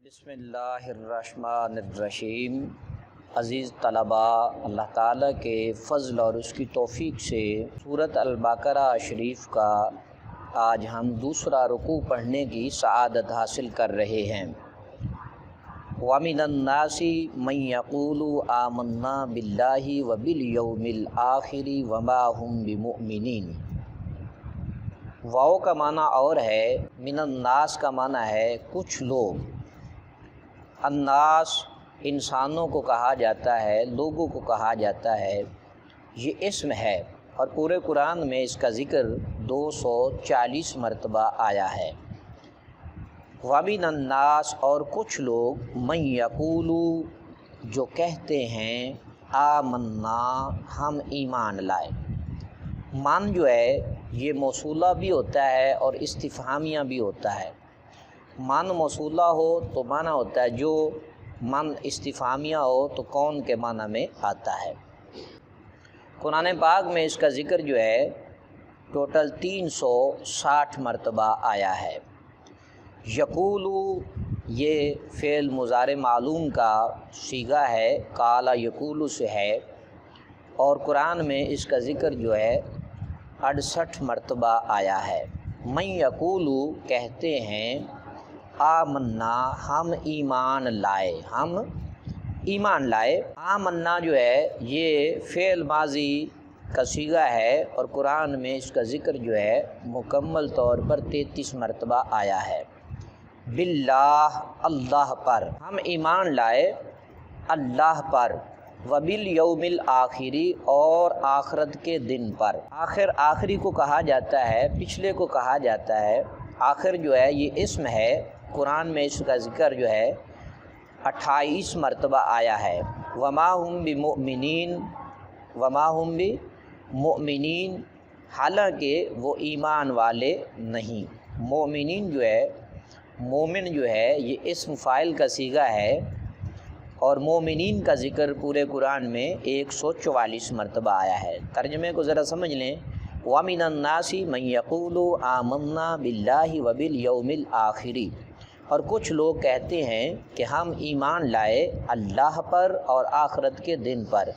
بسم اللہ الرحمن الرحیم۔ عزیز طلباء، اللہ تعالیٰ کے فضل اور اس کی توفیق سے سورۃ البقرہ شریف کا آج ہم دوسرا رکوع پڑھنے کی سعادت حاصل کر رہے ہیں۔ وَمِنَ النَّاسِ مَن يَقُولُ آمَنَّا بِاللَّهِ وَبِالْيَوْمِ الْآخِرِ وَمَا هُمْ بِمُؤْمِنِينَ۔ واو کا معنی اور ہے، من الناس کا معنی ہے کچھ لوگ۔ الناس انسانوں کو کہا جاتا ہے، لوگوں کو کہا جاتا ہے، یہ اسم ہے اور پورے قرآن میں اس کا ذکر 240 مرتبہ آیا ہے۔ وَمِنَ النَّاسِ اور کچھ لوگ، مَن یقول جو کہتے ہیں، آمنا ہم ایمان لائے۔ من جو ہے یہ موصولہ بھی ہوتا ہے اور استفہامیہ بھی ہوتا ہے۔ من موصولہ ہو تو معنی ہوتا ہے جو، من استفہامیہ ہو تو کون کے معنی میں آتا ہے۔ قرآن پاک میں اس کا ذکر جو ہے ٹوٹل 360 مرتبہ آیا ہے۔ یقولو یہ فعل مضارع معلوم کا صیغہ ہے، قال یقولو سے ہے، اور قرآن میں اس کا ذکر جو ہے 68 مرتبہ آیا ہے۔ من یقولو کہتے ہیں، آمنا ہم ایمان لائے، ہم ایمان لائے۔ آمنا جو ہے یہ فعل ماضی کا صیغہ ہے اور قرآن میں اس کا ذکر جو ہے مکمل طور پر 33 مرتبہ آیا ہے۔ باللہ اللہ پر، ہم ایمان لائے اللہ پر، وبالیوم الآخری اور آخرت کے دن پر۔ آخر آخری کو کہا جاتا ہے، پچھلے کو کہا جاتا ہے۔ آخر جو ہے یہ اسم ہے، قرآن میں اس کا ذکر جو ہے 28 مرتبہ آیا ہے۔ وما ہم بمؤمنین، وما ہم بمؤمنین، حالانکہ وہ ایمان والے نہیں۔ مومنین جو ہے، مومن جو ہے یہ اسم فاعل کا صیغہ ہے اور مومنین کا ذکر پورے قرآن میں 144 مرتبہ آیا ہے۔ ترجمے کو ذرا سمجھ لیں۔ وَمِنَ النَّاسِ مَن يَقُولُ آمَنَّا بِاللَّهِ وَبِالْيَوْمِ الْآخِرِ اور کچھ لوگ کہتے ہیں کہ ہم ایمان لائے اللہ پر اور آخرت کے دن پر۔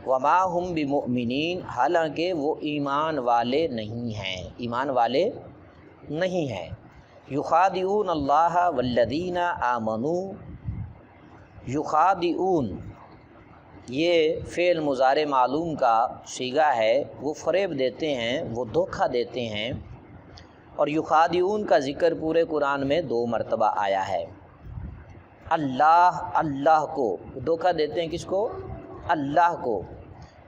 وَمَا هُم بِمُؤْمِنِينَ حالانکہ وہ ایمان والے نہیں ہیں، ایمان والے نہیں ہیں۔ یخادعون اللہ والذین آمنوا، یخادعون یہ فعل مضارع معلوم کا صیغہ ہے، وہ فریب دیتے ہیں، وہ دھوکہ دیتے ہیں، اور یخادعون کا ذکر پورے قرآن میں 2 مرتبہ آیا ہے۔ اللہ، اللہ کو دھوکہ دیتے ہیں، کس کو؟ اللہ کو۔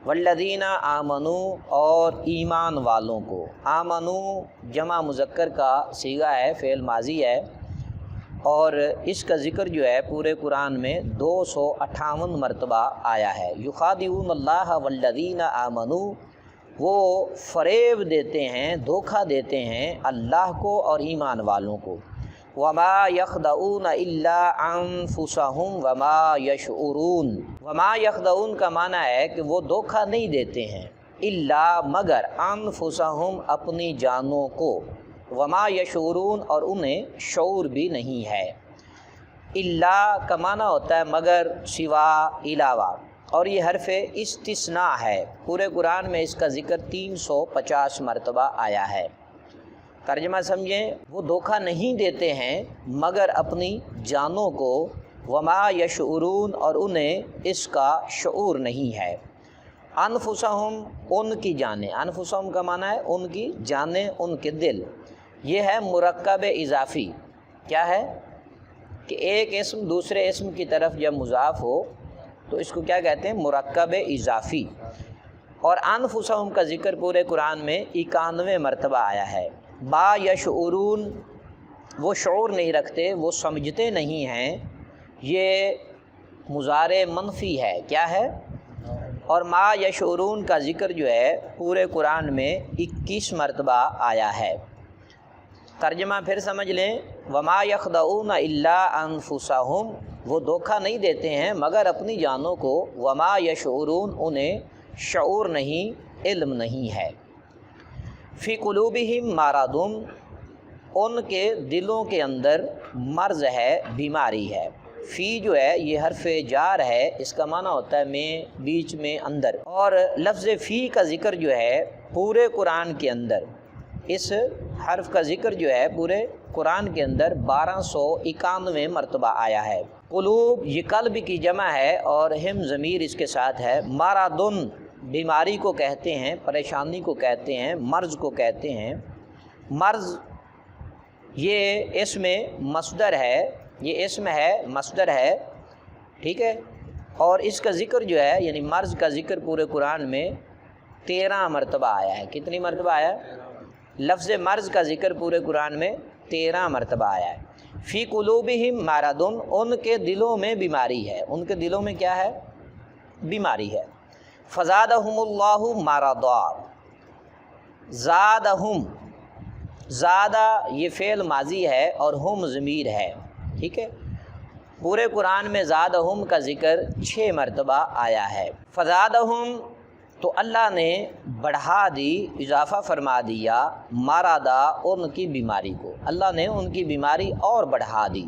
والذین آمنوا اور ایمان والوں کو۔ آمنوا جمع مذکر کا صیغہ ہے، فعل ماضی ہے، اور اس کا ذکر جو ہے پورے قرآن میں 258 مرتبہ آیا ہے۔ یخادعون اللہ والذین آمنوا وہ فریب دیتے ہیں، دھوکہ دیتے ہیں اللہ کو اور ایمان والوں کو۔ وما یخدعون الا انفسهم وما یشعرون، وما یخدعون کا معنی ہے کہ وہ دھوکہ نہیں دیتے ہیں، الا مگر، انفسهم اپنی جانوں کو، وما یشعرون اور انہیں شعور بھی نہیں ہے۔ الا کا معنی ہوتا ہے مگر، سوا، علاوہ، اور یہ حرف استثناء ہے۔ پورے قرآن میں اس کا ذکر 350 مرتبہ آیا ہے۔ ترجمہ سمجھیں، وہ دھوکہ نہیں دیتے ہیں مگر اپنی جانوں کو، وما یشعرون اور انہیں اس کا شعور نہیں ہے۔ انفسہم ان کی جانیں، انفسہم کا معنی ہے ان کی جانیں، ان کے دل۔ یہ ہے مرکب اضافی۔ کیا ہے کہ ایک اسم دوسرے اسم کی طرف جب مضاف ہو تو اس کو کیا کہتے ہیں؟ مرکب اضافی۔ اور انفسہم کا ذکر پورے قرآن میں 91 مرتبہ آیا ہے۔ با یشعرون وہ شعور نہیں رکھتے، وہ سمجھتے نہیں ہیں، یہ مضارع منفی ہے۔ کیا ہے؟ اور ما یشعرون کا ذکر جو ہے پورے قرآن میں 21 مرتبہ آیا ہے۔ ترجمہ پھر سمجھ لیں، وما یخدعون الا انفسہم وہ دھوکہ نہیں دیتے ہیں مگر اپنی جانوں کو، وما یشعرون انہیں شعور نہیں، علم نہیں ہے۔ فی قلوبہم مرض ان کے دلوں کے اندر مرض ہے، بیماری ہے۔ فی جو ہے یہ حرف جار ہے، اس کا معنی ہوتا ہے میں، بیچ میں، اندر، اور لفظ فی کا ذکر جو ہے پورے قرآن کے اندر، اس حرف کا ذکر جو ہے پورے قرآن کے اندر 1291 مرتبہ آیا ہے۔ قلوب یہ قلب کی جمع ہے اور ہم ضمیر اس کے ساتھ ہے۔ مرضن بیماری کو کہتے ہیں، پریشانی کو کہتے ہیں، مرض کو کہتے ہیں۔ مرض یہ اسم مصدر ہے، یہ اسم ہے، مصدر ہے، ٹھیک ہے، اور اس کا ذکر جو ہے یعنی مرض کا ذکر پورے قرآن میں 13 مرتبہ آیا ہے۔ کتنی مرتبہ آیا ہے؟ لفظ مرض کا ذکر پورے قرآن میں 13 مرتبہ آیا ہے۔ فی قلوبہم مرض، ان کے دلوں میں بیماری ہے، ان کے دلوں میں کیا ہے؟ بیماری ہے۔ فزادہم اللہ مرضا، زادہم، زادہ یہ فعل ماضی ہے اور ہم ضمیر ہے، ٹھیک ہے۔ پورے قرآن میں زادہم کا ذکر 6 مرتبہ آیا ہے۔ فزادہم تو اللہ نے بڑھا دی، اضافہ فرما دیا، مرضا ان کی بیماری کو، اللہ نے ان کی بیماری اور بڑھا دی۔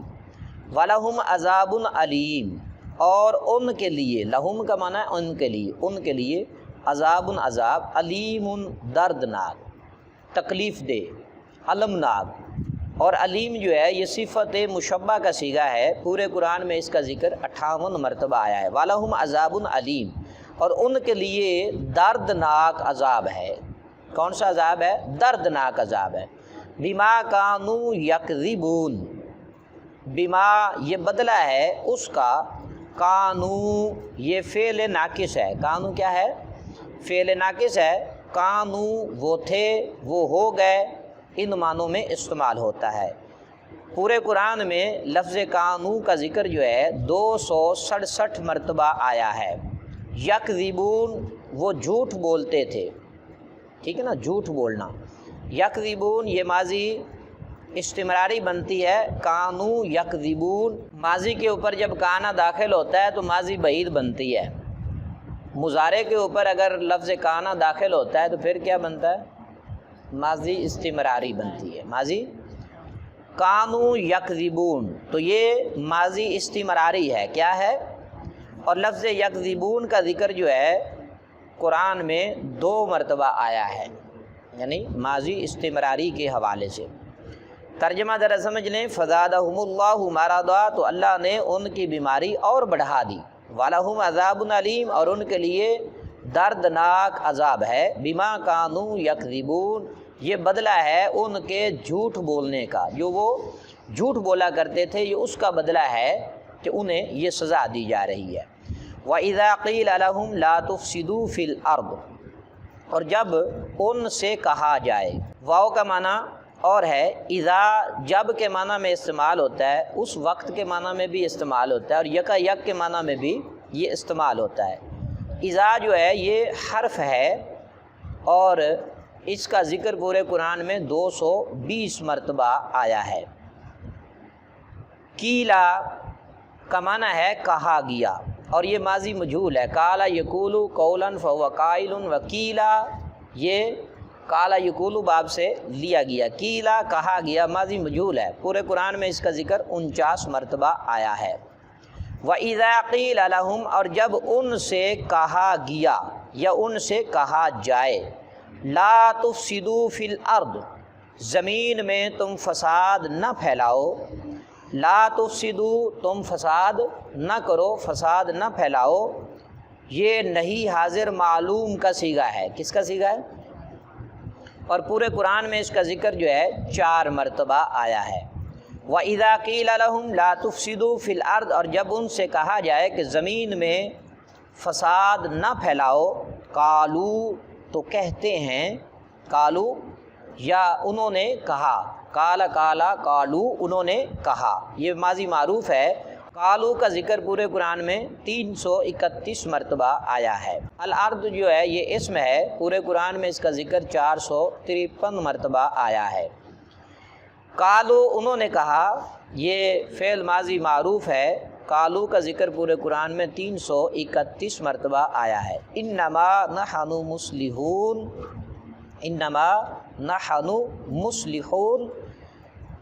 وَلَهُمْ عَذَابٌ علیم، اور ان کے لیے، لہم کا معنی ہے ان کے لیے، ان کے لیے عذاب، عذاب، علیم دردناک، تکلیف دہ، المناک، اور علیم جو ہے یہ صفت مشبہ کا صیغہ ہے۔ پورے قرآن میں اس کا ذکر 58 مرتبہ آیا ہے۔ وَلَهُمْ عَذَابٌ علیم، اور ان کے لیے دردناک عذاب ہے۔ کون سا عذاب ہے؟ دردناک عذاب ہے۔ بما کانوا یکذبون، بما یہ بدلہ ہے اس کا، کانو یہ فعل ناقص ہے، کانو کیا ہے؟ فعل ناقص ہے۔ کانو وہ تھے، وہ ہو گئے، ان معنوں میں استعمال ہوتا ہے۔ پورے قرآن میں لفظ کانو کا ذکر جو ہے 267 مرتبہ آیا ہے۔ یکذبون وہ جھوٹ بولتے تھے، ٹھیک ہے نا، جھوٹ بولنا۔ یکذبون یہ ماضی استمراری بنتی ہے، کانو یکذبون، ماضی کے اوپر جب کانا داخل ہوتا ہے تو ماضی بعید بنتی ہے۔ مضارع کے اوپر اگر لفظ کانا داخل ہوتا ہے تو پھر کیا بنتا ہے؟ ماضی استمراری بنتی ہے، ماضی کانو یکذبون، تو یہ ماضی استمراری ہے، کیا ہے؟ اور لفظ یکذبون کا ذکر جو ہے قرآن میں 2 مرتبہ آیا ہے، یعنی ماضی استمراری کے حوالے سے۔ ترجمہ ذرا سمجھ لیں، فزادہم اللہ مرضا، تو اللہ نے ان کی بیماری اور بڑھا دی۔ وَلَهُمْ عَذَابٌ علیم، اور ان کے لیے دردناک عذاب ہے۔ بما کانوا یکذبون، یہ بدلہ ہے ان کے جھوٹ بولنے کا، جو وہ جھوٹ بولا کرتے تھے، یہ اس کا بدلہ ہے کہ انہیں یہ سزا دی جا رہی ہے۔ وَإِذَا قِيلَ لَهُمْ لَا تُفْسِدُوا فِي الْأَرْضِ، اور جب ان سے کہا جائے، واو کا معنی اور ہے، اذا جب کے معنی میں استعمال ہوتا ہے، اس وقت کے معنی میں بھی استعمال ہوتا ہے، اور یکا یک کے معنی میں بھی یہ استعمال ہوتا ہے۔ اذا جو ہے یہ حرف ہے اور اس کا ذکر پورے قرآن میں 220 مرتبہ آیا ہے۔ کیلا کا معنی ہے کہا گیا، اور یہ ماضی مجہول ہے۔ کالا یقولو قولا فہو قائل، وکیلا یہ کالا یقولو باب سے لیا گیا، کیلا کہا گیا، ماضی مجہول ہے۔ پورے قرآن میں اس کا ذکر 49 مرتبہ آیا ہے۔ وَإِذَا قِيلَ لَهُمْ، اور جب ان سے کہا گیا یا ان سے کہا جائے، لا تفسدوا فی الارض، زمین میں تم فساد نہ پھیلاؤ، لا تفسدوا تم فساد نہ کرو، فساد نہ پھیلاؤ، یہ نہیں حاضر معلوم کا صیغہ ہے۔ کس کا صیغہ ہے؟ اور پورے قرآن میں اس کا ذکر جو ہے 4 مرتبہ آیا ہے۔ وَإِذَا قِيلَ لَهُمْ لَا تُفْسِدُوا فِي الْأَرْضِ، اور جب ان سے کہا جائے کہ زمین میں فساد نہ پھیلاؤ، قالو تو کہتے ہیں، قالو یا انہوں نے کہا، کالا کالا قالو انہوں نے کہا، یہ ماضی معروف ہے۔ قالو کا ذکر پورے قرآن میں 331 مرتبہ آیا ہے۔ الارض جو ہے یہ اسم ہے، پورے قرآن میں اس کا ذکر 453 مرتبہ آیا ہے۔ قالو انہوں نے کہا، یہ فعل ماضی معروف ہے۔ قالو کا ذکر پورے قرآن میں 331 مرتبہ آیا ہے۔ انما نحن مصلحون، انما نحن مصلحون،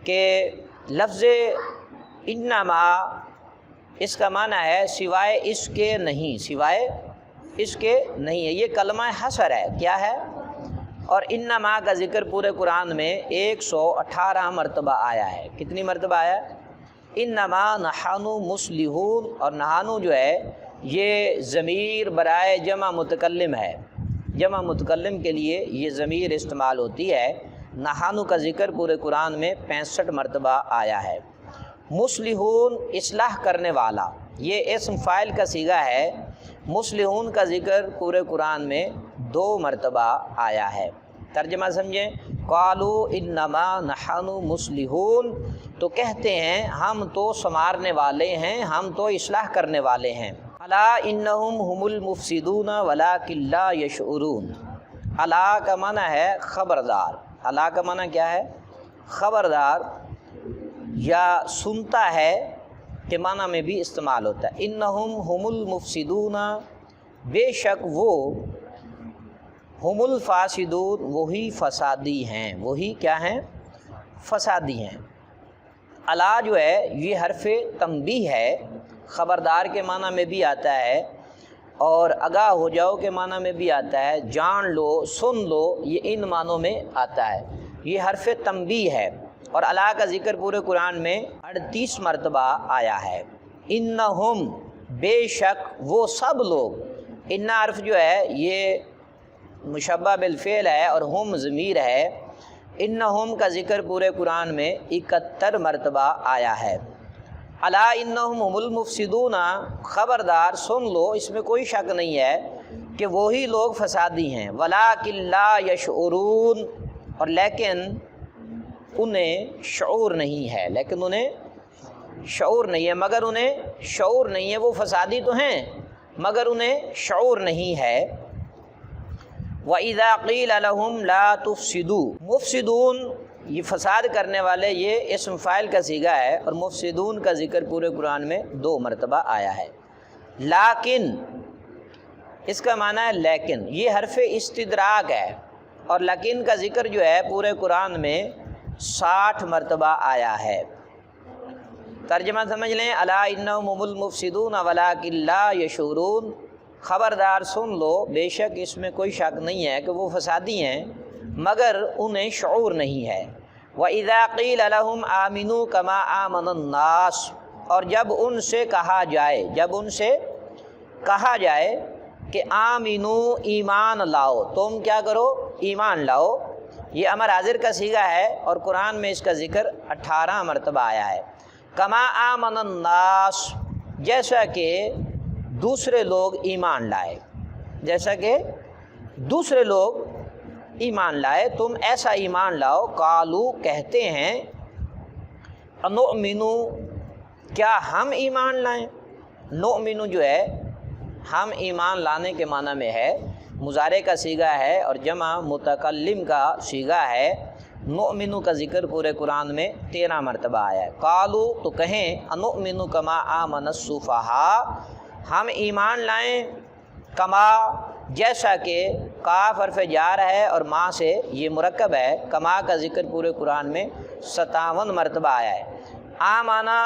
کہ لفظ انما اس کا معنی ہے سوائے اس کے نہیں، سوائے اس کے نہیں ہے، یہ کلمہ حصر ہے، کیا ہے؟ اور انما کا ذکر پورے قرآن میں 118 مرتبہ آیا ہے۔ کتنی مرتبہ آیا ہے؟ انما نحنو مصلحون، اور نحنو جو ہے یہ ضمیر برائے جمع متکلم ہے، جمع متکلم کے لیے یہ ضمیر استعمال ہوتی ہے۔ نحنو کا ذکر پورے قرآن میں 65 مرتبہ آیا ہے۔ مصلحون اصلاح کرنے والا، یہ اسم فاعل کا صیغہ ہے۔ مصلحون کا ذکر پورے قرآن میں 2 مرتبہ آیا ہے۔ ترجمہ سمجھیں، قالوا انما نحن مصلحون، تو کہتے ہیں ہم تو سنوارنے والے ہیں، ہم تو اصلاح کرنے والے ہیں۔ الا انہم هم المفسدون ولکن لا یشعرون۔ الا کا معنی ہے خبردار، الا کا معنی کیا ہے؟ خبردار یا سنتا ہے کے معنی میں بھی استعمال ہوتا ہے۔ انہم هم المفسدون، بے شک وہ، هم الفاسدون وہی فسادی ہیں، وہی کیا ہیں؟ فسادی ہیں۔ الا جو ہے یہ حرف تنبیہ ہے، خبردار کے معنی میں بھی آتا ہے اور آگاہ ہو جاؤ کے معنی میں بھی آتا ہے، جان لو، سن لو، یہ ان معنوں میں آتا ہے۔ یہ حرف تنبیہ ہے، اور الا کا ذکر پورے قرآن میں 38 مرتبہ آیا ہے۔ انہم بے شک وہ سب لوگ، ان حرف جو ہے یہ مشبہ بالفعل ہے اور ہم ضمیر ہے۔ انہم کا ذکر پورے قرآن میں 71 مرتبہ آیا ہے۔ الا انہم هم المفسدون، خبردار سن لو، اس میں کوئی شک نہیں ہے کہ وہی لوگ فسادی ہیں۔ ولکن لا یشعرون، اور لیکن انہیں شعور نہیں ہے، لیکن انہیں شعور نہیں ہے، مگر انہیں شعور نہیں ہے۔ وہ فسادی تو ہیں مگر انہیں شعور نہیں ہے۔ وَإِذَا قِيلَ لَهُمْ لَا تُفْسِدُوا، مفسدون یہ فساد کرنے والے، یہ اسم فاعل کا صیغہ ہے، اور مفسدون کا ذکر پورے قرآن میں 2 مرتبہ آیا ہے۔ لیکن اس کا معنی ہے لیکن، یہ حرف استدراک ہے، اور لیکن کا ذکر جو ہے پورے قرآن میں 60 مرتبہ آیا ہے۔ ترجمہ سمجھ لیں، الا انہم هم المفسدون ولکن لا یشعرون، خبردار سن لو، بے شک اس میں کوئی شک نہیں ہے کہ وہ فسادی ہیں مگر انہیں شعور نہیں ہے۔ وَإِذَا قِيلَ لَهُمْ آمِنُوا كَمَا آمَنَ النَّاسُ، اور جب ان سے کہا جائے، جب ان سے کہا جائے کہ آمینو ایمان لاؤ، تم کیا کرو؟ ایمان لاؤ، یہ امر حاضر کا صیغہ ہے اور قرآن میں اس کا ذکر 18 مرتبہ آیا ہے۔ کما آمن الناس، جیسا کہ دوسرے لوگ ایمان لائے، جیسا کہ دوسرے لوگ ایمان لائے، تم ایسا ایمان لاؤ۔ قالو کہتے ہیں، انؤمنو کیا ہم ایمان لائیں؟ نؤمنو جو ہے ہم ایمان لانے کے معنی میں ہے، مضارع کا صیغہ ہے اور جمع متکلم کا صیغہ ہے۔ نؤمنو کا ذکر پورے قرآن میں 13 مرتبہ آیا ہے۔ قالو تو کہیں، انؤمنو کما آمن السفہاء، ہم ایمان لائیں، کما جیسا کہ، کاف حرف جار ہے اور ماں سے یہ مرکب ہے، کما کا ذکر پورے قرآن میں 57 مرتبہ آیا ہے۔ آمانا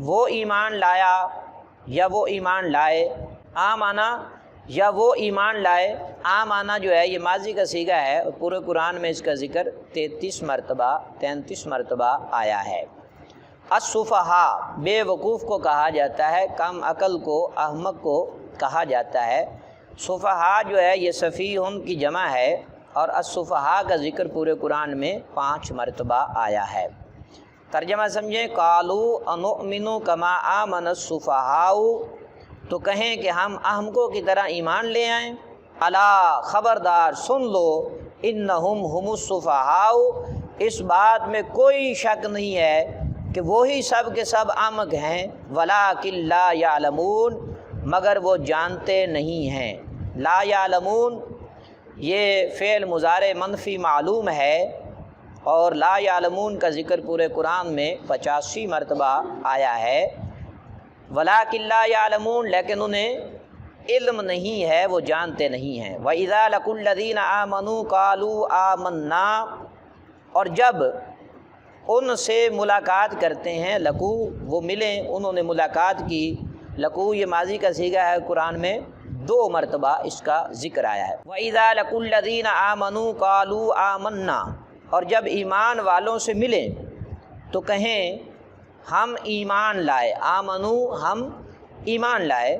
وہ ایمان لایا یا وہ ایمان لائے، آمانا یا وہ ایمان لائے، آمانا جو ہے یہ ماضی کا صیغہ ہے اور پورے قرآن میں اس کا ذکر 33 مرتبہ آیا ہے۔ السفہاء بے وقوف کو کہا جاتا ہے، کم عقل کو، احمق کو کہا جاتا ہے۔ سفہاء جو ہے یہ سفیہن کی جمع ہے، اور السفہاء کا ذکر پورے قرآن میں 5 مرتبہ آیا ہے۔ ترجمہ سمجھیں، قالو انؤمن کما آمن السفہاء، تو کہیں کہ ہم احمقوں کی طرح ایمان لے آئیں۔ الا خبردار سن لو، انہم هم السفہاء، اس بات میں کوئی شک نہیں ہے کہ وہی سب کے سب احمق ہیں، ولکن لا یعلمون، مگر وہ جانتے نہیں ہیں۔ لا یعلمون یہ فعل مضارع منفی معلوم ہے، اور لا یعلمون کا ذکر پورے قرآن میں 85 مرتبہ آیا ہے۔ ولکن لا یعلمون، لیکن انہیں علم نہیں ہے، وہ جانتے نہیں ہیں۔ وَإِذَا لَقُوا الَّذِينَ آمَنُوا قَالُوا آمَنَّا، اور جب ان سے ملاقات کرتے ہیں، لقو وہ ملیں، انہوں نے ملاقات کی، لقو یہ ماضی کا صیغہ ہے، قرآن میں 2 مرتبہ اس کا ذکر آیا ہے۔ وَإِذَا لَقُوا الَّذِينَ آمَنُوا قَالُوا آمَنَّا، اور جب ایمان والوں سے ملیں تو کہیں ہم ایمان لائے، آمنو ہم ایمان لائے۔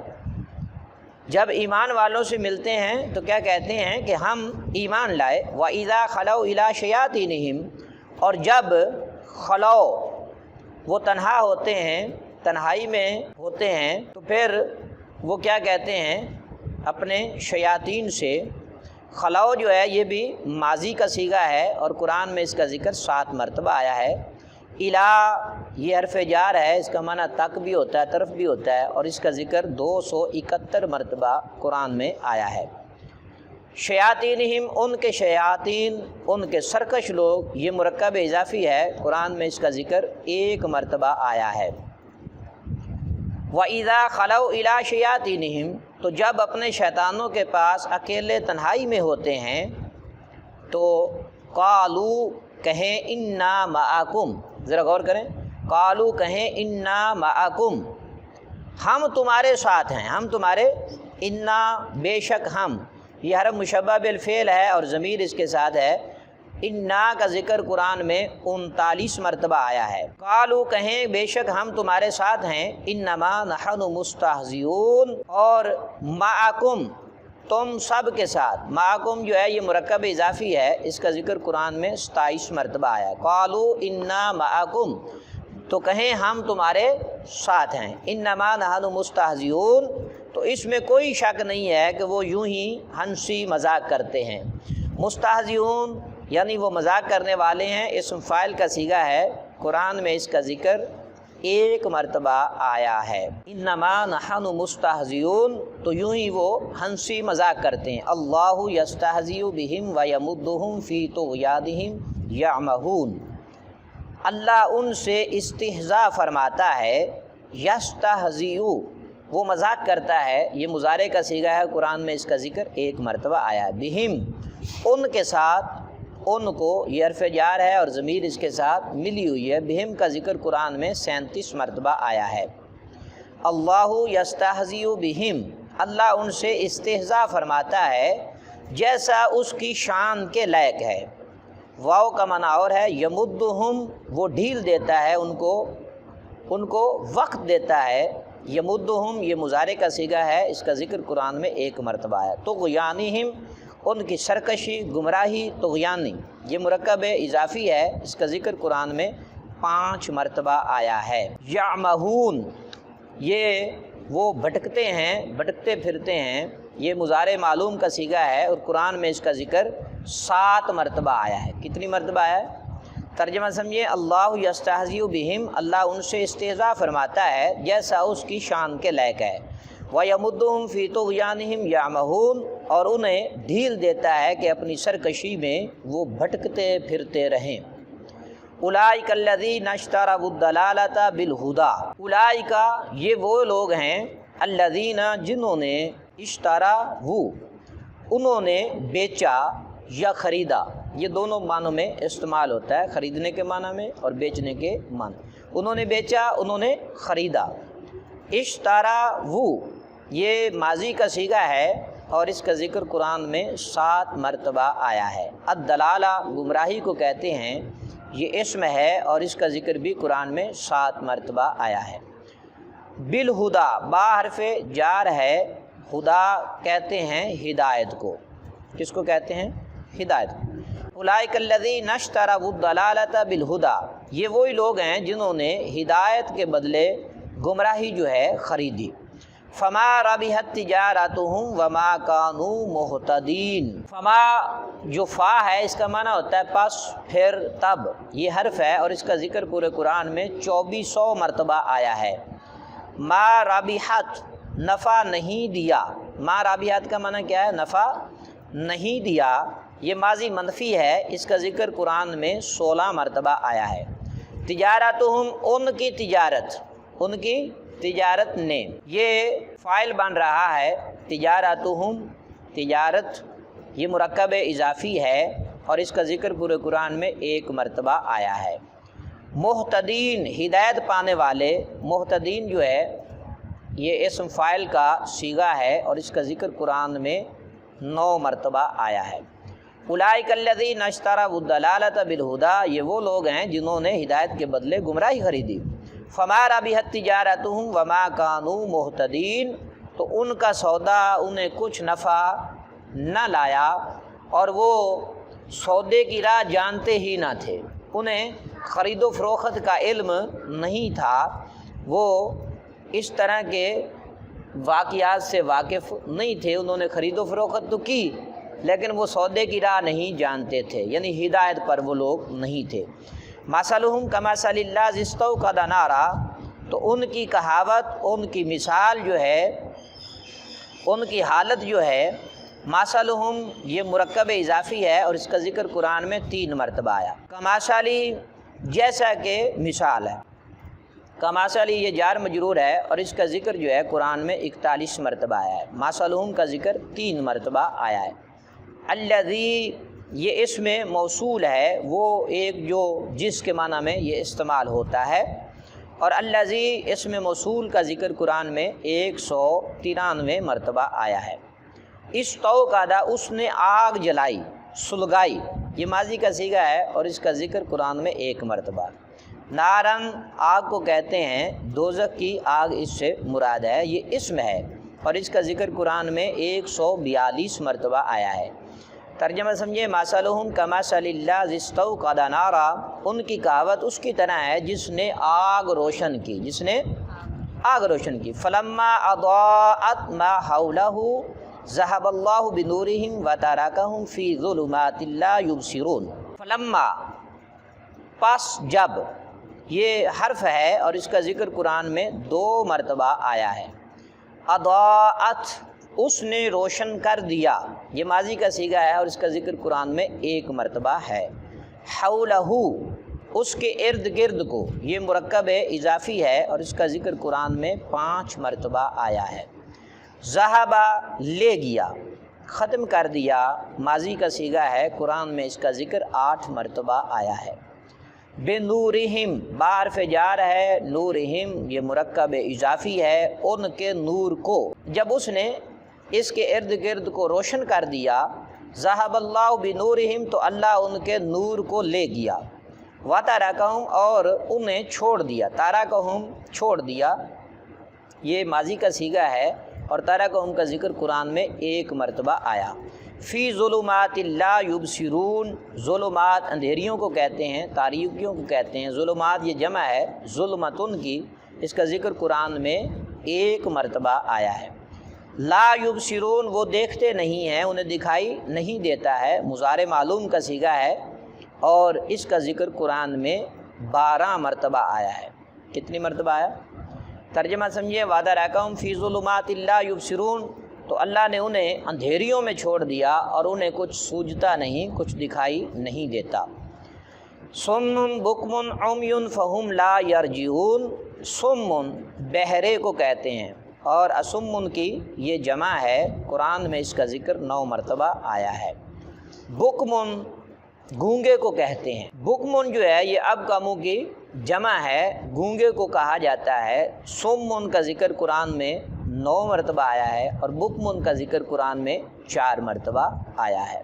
جب ایمان والوں سے ملتے ہیں تو کیا کہتے ہیں کہ ہم ایمان لائے۔ وَإِذَا خَلَوْا إِلَىٰ شَيَاطِينِهِمْ، اور جب خلو وہ تنہا ہوتے ہیں، تنہائی میں ہوتے ہیں، تو پھر وہ کیا کہتے ہیں اپنے شیاطین سے۔ خلو جو ہے یہ بھی ماضی کا صیغہ ہے اور قرآن میں اس کا ذکر 7 مرتبہ آیا ہے۔ الہ یہ حرف جار ہے، اس کا معنی تک بھی ہوتا ہے، طرف بھی ہوتا ہے، اور اس کا ذکر 271 مرتبہ قرآن میں آیا ہے۔ شیاطینہم ان کے شیاطین، ان کے سرکش لوگ، یہ مرکب اضافی ہے، قرآن میں اس کا ذکر 1 مرتبہ آیا ہے۔ وَإِذَا خَلَوْا إِلَىٰ شَيَاطِينِهِمْ، تو جب اپنے شیطانوں کے پاس اکیلے تنہائی میں ہوتے ہیں تو قالوا کہیں انا معکم، ذرا غور کریں، قالوا کہیں انا معکم، ہم تمہارے ساتھ ہیں، ہم تمہارے، انا بے شک ہم، یہ حرف مشبہ بالفعل ہے اور ضمیر اس کے ساتھ ہے۔ انا کا ذکر قرآن میں 39 مرتبہ آیا ہے۔ قالوا کہیں بے شک ہم تمہارے ساتھ ہیں، انما نحن مستہزئون، اور معکم تم سب کے ساتھ، معکم جو ہے یہ مرکب اضافی ہے، اس کا ذکر قرآن میں 27 مرتبہ آیا ہے۔ قالوا انا معکم، تو کہیں ہم تمہارے ساتھ ہیں، انما نحن مستہزئون، تو اس میں کوئی شک نہیں ہے کہ وہ یوں ہی ہنسی مذاق کرتے ہیں۔ مستہزئون یعنی وہ مذاق کرنے والے ہیں، اسم فاعل کا صیغہ ہے، قرآن میں اس کا ذکر 1 مرتبہ آیا ہے۔ انما نحن مستہزئون، تو یوں ہی وہ ہنسی مذاق کرتے ہیں۔ اللہ یستہزئ بہم ویمدہم فی طغیانہم یعمہون، اللہ ان سے استہزاء فرماتا ہے، یستہزئ وہ مذاق کرتا ہے، یہ مضارع کا صیغہ ہے، قرآن میں اس کا ذکر 1 مرتبہ آیا ہے۔ بہم ان کے ساتھ، ان کو یہ حرف جار ہے اور ضمیر اس کے ساتھ ملی ہوئی ہے، بہم کا ذکر قرآن میں 37 مرتبہ آیا ہے۔ اللہ یستہزئ بہم، اللہ ان سے استہزاء فرماتا ہے جیسا اس کی شان کے لائق ہے۔ واو کا معنی اور ہے، یمدہم وہ ڈھیل دیتا ہے ان کو وقت دیتا ہے۔ یمدہم یہ مضارع کا صیغہ ہے، اس کا ذکر قرآن میں 1 مرتبہ آیا۔ طغیانہم ان کی سرکشی، گمراہی، طغیانی یہ مرکب اضافی ہے، اس کا ذکر قرآن میں 5 مرتبہ آیا ہے۔ یعمہون یہ وہ بھٹکتے ہیں، بھٹکتے پھرتے ہیں، یہ مضارع معلوم کا صیغہ ہے اور قرآن میں اس کا ذکر 7 مرتبہ آیا ہے۔ کتنی مرتبہ آیا ہے؟ ترجمہ سمجھیے، اللہ یستہزئ بہم، اللہ ان سے استہزاء فرماتا ہے جیسا اس کی شان کے لائق ہے۔ وَيَمُدُّهُمْ فِي طُغْيَانِهِمْ يَعْمَهُونَ، اور انہیں ڈھیل دیتا ہے کہ اپنی سرکشی میں وہ بھٹکتے پھرتے رہیں۔ اولئک الذین اشتروا الضلالۃ بالہدی، اولئک یہ وہ لوگ ہیں، الذین جنہوں نے، اشتروا انہوں نے بیچا یا خریدا، یہ دونوں معنوں میں استعمال ہوتا ہے، خریدنے کے معنی میں اور بیچنے کے معنی۔ انہوں نے بیچا، انہوں نے خریدا۔ اشتروا یہ ماضی کا صیغہ ہے اور اس کا ذکر قرآن میں 7 مرتبہ آیا ہے۔ الدلالہ گمراہی کو کہتے ہیں، یہ اسم ہے اور اس کا ذکر بھی قرآن میں 7 مرتبہ آیا ہے۔ بالہدا با حرف جار ہے، ہدا کہتے ہیں ہدایت کو، کس کو کہتے ہیں؟ ہدایت۔ اولئک الذین اشتروا الضلالۃ بالہدی، یہ وہی لوگ ہیں جنہوں نے ہدایت کے بدلے گمراہی جو ہے خریدی۔ فما ربحت تجارتہم وما کانوا مہتدین، فما جو فا ہے اس کا معنی ہوتا ہے پس، پھر، تب، یہ حرف ہے اور اس کا ذکر پورے قرآن میں 2400 مرتبہ آیا ہے۔ ما ربحت نفع نہیں دیا، ما ربحت کا معنی کیا ہے؟ نفع نہیں دیا، یہ ماضی منفی ہے، اس کا ذکر قرآن میں 16 مرتبہ آیا ہے۔ تجارتہم ان کی تجارت، ان کی تجارت نے، یہ فاعل بن رہا ہے، تجارتہم تجارت یہ مرکب اضافی ہے اور اس کا ذکر پورے قرآن میں 1 مرتبہ آیا ہے۔ محتدین ہدایت پانے والے، محتدین جو ہے یہ اسم فاعل کا صیغہ ہے اور اس کا ذکر قرآن میں 9 مرتبہ آیا ہے۔ اولئک الذین اشتروا الضلالۃ بالہدی، یہ وہ لوگ ہیں جنہوں نے ہدایت کے بدلے گمراہی خریدی۔ فما ربحت تجارتہم وما کانوا مہتدین، تو ان کا سودا انہیں کچھ نفع نہ لایا اور وہ سودے کی راہ جانتے ہی نہ تھے، انہیں خرید و فروخت کا علم نہیں تھا، وہ اس طرح کے واقعات سے واقف نہیں تھے، انہوں نے خرید و فروخت تو کی لیکن وہ سودے کی راہ نہیں جانتے تھے، یعنی ہدایت پر وہ لوگ نہیں تھے۔ مثلہم کمثل الذی استوقد نارا، تو ان کی کہاوت، ان کی مثال جو ہے، ان کی حالت جو ہے، مثلہم یہ مرکب اضافی ہے اور اس کا ذکر قرآن میں 3 مرتبہ آیا۔ کمثلی جیسا کہ مثال ہے، کمثلی یہ جار مجرور ہے اور اس کا ذکر جو ہے قرآن میں 41 مرتبہ آیا ہے۔ مثلہم کا ذکر 3 مرتبہ آیا ہے۔ الذی یہ اسم موصول ہے، وہ ایک جو جس کے معنی میں یہ استعمال ہوتا ہے، اور الذی اسم موصول کا ذکر قرآن میں 193 مرتبہ آیا ہے۔ استوقد، اس نے آگ جلائی، سلگائی، یہ ماضی کا صیغہ ہے اور اس کا ذکر قرآن میں 1 مرتبہ۔ نارن آگ کو کہتے ہیں، دوزخ کی آگ اس سے مراد ہے، یہ اسم ہے اور اس کا ذکر قرآن میں 142 مرتبہ آیا ہے۔ ترجمہ سمجھے، مثلہم کمثل الذی استوقد نارا، ان کی کہاوت اس کی طرح ہے جس نے آگ روشن کی، جس نے آگ روشن کی۔ فلما اضاءت ما حولہ ذهب اللہ بنورہم وترکہم فی ظلمات لا یبصرون۔ فلما پس جب، یہ حرف ہے اور اس کا ذکر قرآن میں 2 مرتبہ آیا ہے۔ اضاءت، اس نے روشن کر دیا، یہ ماضی کا صیغہ ہے اور اس کا ذکر قرآن میں 1 مرتبہ ہے۔ حولہ، اس کے ارد گرد کو، یہ مرکب اضافی ہے اور اس کا ذکر قرآن میں 5 مرتبہ آیا ہے۔ ذہب، لے گیا، ختم کر دیا، ماضی کا صیغہ ہے، قرآن میں اس کا ذکر 8 مرتبہ آیا ہے۔ بنورہم، بارف جار ہے، نورہم یہ مرکب اضافی ہے، ان کے نور کو، جب اس نے اس کے ارد گرد کو روشن کر دیا، ذہب اللہ بنورہم، تو اللہ ان کے نور کو لے گیا، وترکہم، اور انہیں چھوڑ دیا، ترکہم چھوڑ دیا، یہ ماضی کا صیغہ ہے اور ترکہم کا ذکر قرآن میں 1 مرتبہ آیا۔ فی ظلمات لا یبصرون، ظلمات اندھیریوں کو کہتے ہیں، تاریکیوں کو کہتے ہیں، ظلمات یہ جمع ہے ظلمتن کی، اس کا ذکر قرآن میں 1 مرتبہ آیا ہے۔ لا یبصرون، وہ دیکھتے نہیں ہیں، انہیں دکھائی نہیں دیتا ہے، مضارع معلوم کا صیغہ ہے اور اس کا ذکر قرآن میں 12 مرتبہ آیا ہے۔ کتنی مرتبہ آیا؟ ترجمہ سمجھیے، وَتَرَکَہُمْ فِی ظُلُمَاتٍ لَا یُبْصِرُونَ، تو اللہ نے انہیں اندھیریوں میں چھوڑ دیا اور انہیں کچھ سوجتا نہیں، کچھ دکھائی نہیں دیتا۔ صُمٌّ بُکْمٌ عُمْیٌ فَہُمْ لَا یَرْجِعُونَ، صُمٌّ بہرے کو کہتے ہیں اور اصم کی یہ جمع ہے، قرآن میں اس کا ذکر 9 مرتبہ آیا ہے۔ بکمن گونگے کو کہتے ہیں، بکمن جو ہے یہ اب کا منہ کی جمع ہے، گونگے کو کہا جاتا ہے۔ سمن کا ذکر قرآن میں 9 مرتبہ آیا ہے اور بکمن کا ذکر قرآن میں 4 مرتبہ آیا ہے۔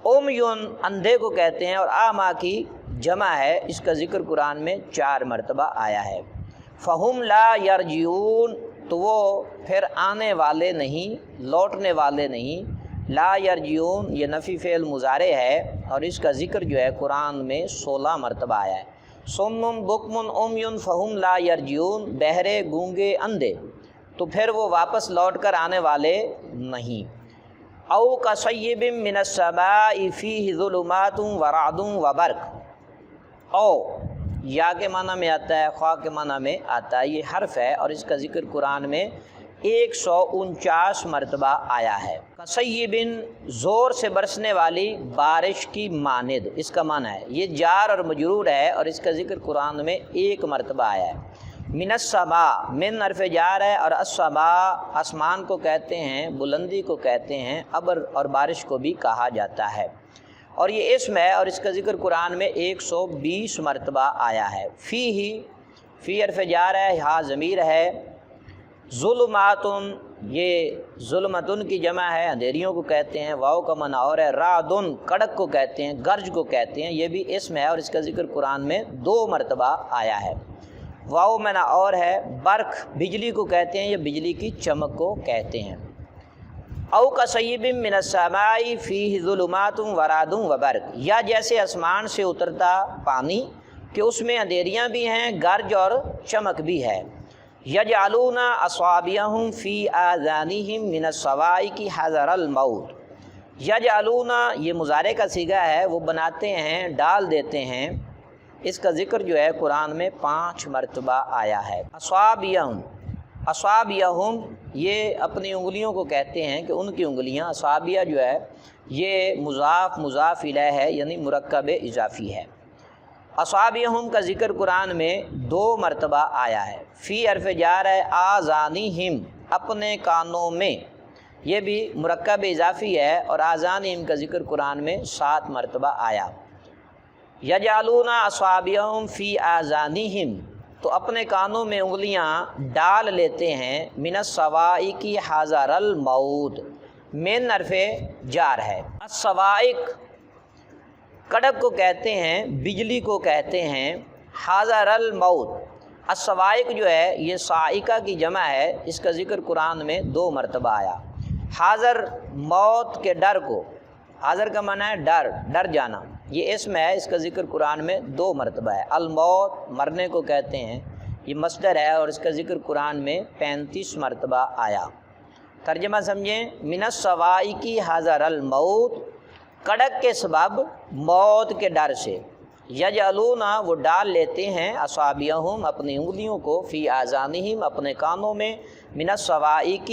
امیون اندھے کو کہتے ہیں اور آما کی جمع ہے، اس کا ذکر قرآن میں 4 مرتبہ آیا ہے۔ فہم لا یرجعون، تو وہ پھر آنے والے نہیں، لوٹنے والے نہیں۔ لا یرجعون یہ نفی فعل مضارع ہے اور اس کا ذکر جو ہے قرآن میں 16 مرتبہ آیا ہے۔ صم بکم عمی فہم لا یرجعون، بہرے گونگے اندھے، تو پھر وہ واپس لوٹ کر آنے والے نہیں۔ او کصیب من السماء فیہ ظلمات ورعد وبرق، او یا کے معنی میں آتا ہے، خواہ کے معنی میں آتا ہے، یہ حرف ہے اور اس کا ذکر قرآن میں 149 مرتبہ آیا ہے۔ کصیب زور سے برسنے والی بارش کی مانند، اس کا معنی ہے، یہ جار اور مجرور ہے اور اس کا ذکر قرآن میں 1 مرتبہ آیا ہے۔ من السماء، من حرف جار ہے اور السماء آسمان کو کہتے ہیں، بلندی کو کہتے ہیں، ابر اور بارش کو بھی کہا جاتا ہے۔ اور یہ اسم ہے اور اس کا ذکر قرآن میں 120 مرتبہ آیا ہے۔ فی حرف جار ہے، ہاں ضمیر ہے۔ ظلماتن، یہ ظلمتن کی جمع ہے، اندھیریوں کو کہتے ہیں۔ واؤ کا معنی اور ہے۔ رعدن، کڑک کو کہتے ہیں، گرج کو کہتے ہیں، یہ بھی اسم ہے اور اس کا ذکر قرآن میں 2 مرتبہ آیا ہے۔ واؤ معنی اور ہے۔ برق، بجلی کو کہتے ہیں، یہ بجلی کی چمک کو کہتے ہیں۔ او کصیب من السماء فیہ ظلمات ورعد وبرق، یا جیسے آسمان سے اترتا پانی کہ اس میں اندھیریاں بھی ہیں، گرج اور چمک بھی ہے۔ یجعلون اصابعہم فی آذانہم من الصواعق حذر الموت، یجعلون یہ مضارع کا صیغہ ہے، وہ بناتے ہیں، ڈال دیتے ہیں۔ اس کا ذکر جو ہے قرآن میں 5 مرتبہ آیا ہے۔ اصابعہم یہ اپنی انگلیوں کو کہتے ہیں کہ ان کی انگلیاں، اصابع جو ہے یہ مضاف الیہ ہے، یعنی مرکب اضافی ہے۔ اصابعہم کا ذکر قرآن میں 2 مرتبہ آیا ہے۔ فی حرف جار ہے، آذانہم اپنے کانوں میں، یہ بھی مرکب اضافی ہے، اور آذانہم کا ذکر قرآن میں 7 مرتبہ آیا۔ یجعلون اصابعہم فی آذانہم، تو اپنے کانوں میں انگلیاں ڈال لیتے ہیں۔ من الصواعق حذر الموت، من حرف جار ہے۔ الصواعق کڑک کو کہتے ہیں، بجلی کو کہتے ہیں۔ حذر الموت، الصواعق جو ہے یہ صاعقہ کی جمع ہے، اس کا ذکر قرآن میں 2 مرتبہ آیا۔ حاضر، موت کے ڈر کو، حاضر کا معنی ہے ڈر جانا، یہ اسم ہے، اس کا ذکر قرآن میں 2 مرتبہ ہے۔ الموت مرنے کو کہتے ہیں، یہ مصدر ہے اور اس کا ذکر قرآن میں 35 مرتبہ آیا۔ ترجمہ سمجھیں۔ من الصواعق حذر الموت، کڑک کے سبب موت کے ڈر سے۔ یجعلون وہ ڈال لیتے ہیں، اصابعہم اپنی انگلیوں کو، فی آذانہم اپنے کانوں میں، من الصواعق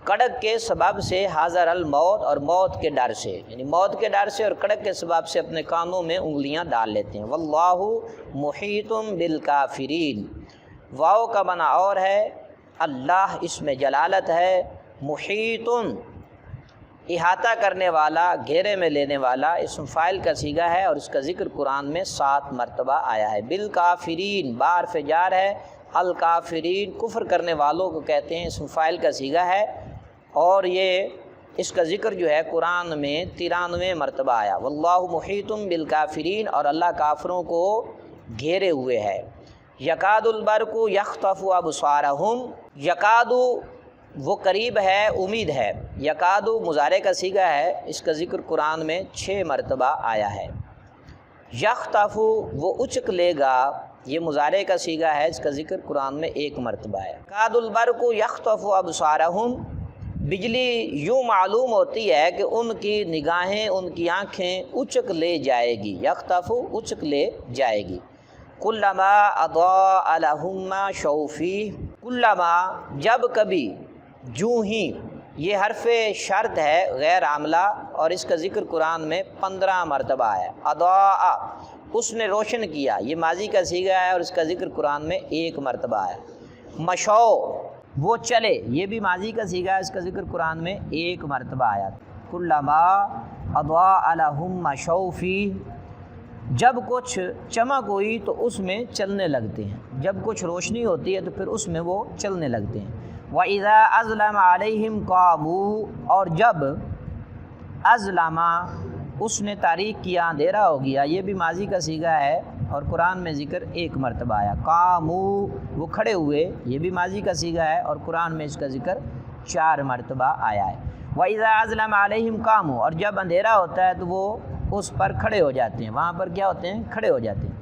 کڑک کے سبب سے، حذر الموت اور موت کے ڈر سے، یعنی موت کے ڈر سے اور کڑک کے سبب سے اپنے کانوں میں انگلیاں ڈال لیتے ہیں۔ واللہ محیط بالکافرین، واو کا معنی اور ہے، اللہ اس میں جلالت ہے، محیط احاطہ کرنے والا، گھیرے میں لینے والا، اسم فاعل کا صیغہ ہے اور اس کا ذکر قرآن میں 7 مرتبہ آیا ہے۔ بالکافرین، با حرف جار ہے، الکافرین کفر کرنے والوں کو کہتے ہیں، اسم فاعل کا صیغہ ہے، اور یہ اس کا ذکر جو ہے قرآن میں 93 مرتبہ آیا۔ واللہ محیط بالکافرین، اور اللہ کافروں کو گھیرے ہوئے ہے۔ یکاد البرق یخطف ابصارہم، یکاد وہ قریب ہے، امید ہے۔ یکاد مضارع کا صیغہ ہے، اس کا ذکر قرآن میں 6 مرتبہ آیا ہے۔ یخطف وہ اچک لے گا، یہ مضارع کا صیغہ ہے، اس کا ذکر قرآن میں 1 مرتبہ ہے۔ یکاد البرق یخطف ابصارہم، بجلی یوں معلوم ہوتی ہے کہ ان کی نگاہیں، ان کی آنکھیں اچک لے جائے گی، یخطف اچک لے جائے گی۔ کلما اضاء لہم ما شاءوا فیہ، کلما جب کبھی، جوں ہی، یہ حرف شرط ہے غیر عاملہ، اور اس کا ذکر قرآن میں 15 مرتبہ ہے۔ اضاء اس نے روشن کیا، یہ ماضی کا صیغہ ہے اور اس کا ذکر قرآن میں 1 مرتبہ ہے۔ مشو وہ چلے، یہ بھی ماضی کا صیغہ ہے، اس کا ذکر قرآن میں 1 مرتبہ آیا۔ کلما اضاء لہم مشوا فیہ، جب کچھ چمک ہوئی تو اس میں چلنے لگتے ہیں، جب کچھ روشنی ہوتی ہے تو پھر اس میں وہ چلنے لگتے ہیں۔ وَإِذَا أَظْلَمَ عَلَيْهِمْ قَامُوا، اور جب اظلم اس نے تاریک کیا، اندھیرا ہو گیا، یہ بھی ماضی کا صیغہ ہے اور قرآن میں ذکر 1 مرتبہ آیا۔ قاموا وہ کھڑے ہوئے، یہ بھی ماضی کا صیغہ ہے اور قرآن میں اس کا ذکر 4 مرتبہ آیا ہے۔ وَإِذَا أَظْلَمَ عَلَيْهِمْ قَامُوا، اور جب اندھیرا ہوتا ہے تو وہ اس پر کھڑے ہو جاتے ہیں، وہاں پر کیا ہوتے ہیں؟ کھڑے ہو جاتے ہیں۔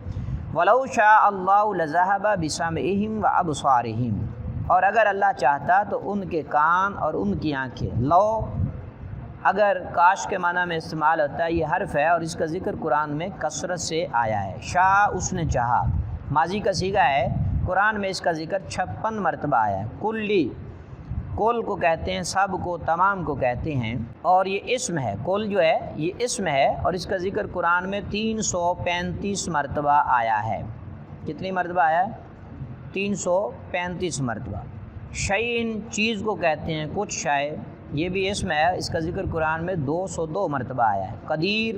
وَلَوْ شَاءَ اللَّهُ لَذَهَبَ بِسَمْعِهِمْ وَأَبْصَارِهِمْ، اور اگر اللہ چاہتا تو ان کے کان اور ان کی آنکھیں، لو اگر کاش کے معنی میں استعمال ہوتا ہے، یہ حرف ہے اور اس کا ذکر قرآن میں کثرت سے آیا ہے۔ شاء اس نے چاہا، ماضی کا صیغہ ہے، قرآن میں اس کا ذکر 56 مرتبہ آیا ہے۔ کلی، کل کو کہتے ہیں، سب کو، تمام کو کہتے ہیں، اور یہ اسم ہے، کل جو ہے یہ اسم ہے اور اس کا ذکر قرآن میں 335 مرتبہ آیا ہے۔ کتنی مرتبہ آیا ہے؟ 335 مرتبہ۔ شیئن چیز کو کہتے ہیں، کچھ شے، یہ بھی اسم ہے، اس کا ذکر قرآن میں 202 مرتبہ آیا ہے۔ قدیر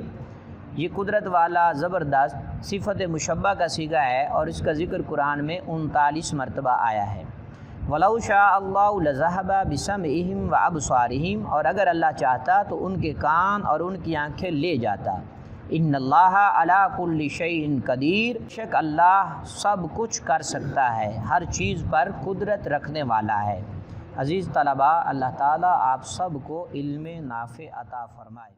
یہ قدرت والا زبردست صفت مشبہ کا صیغہ ہے اور اس کا ذکر قرآن میں 39 مرتبہ آیا ہے۔ وَلَوْ شَاءَ اللَّهُ لَذَهَبَ بِسَمْعِهِمْ وَأَبْصَارِهِمْ، اور اگر اللہ چاہتا تو ان کے کان اور ان کی آنکھیں لے جاتا۔ ان اللہ علی کل شیء قدیر، بے شک اللہ سب کچھ کر سکتا ہے، ہر چیز پر قدرت رکھنے والا ہے۔ عزیز طلباء، اللہ تعالیٰ آپ سب کو علم نافع عطا فرمائے۔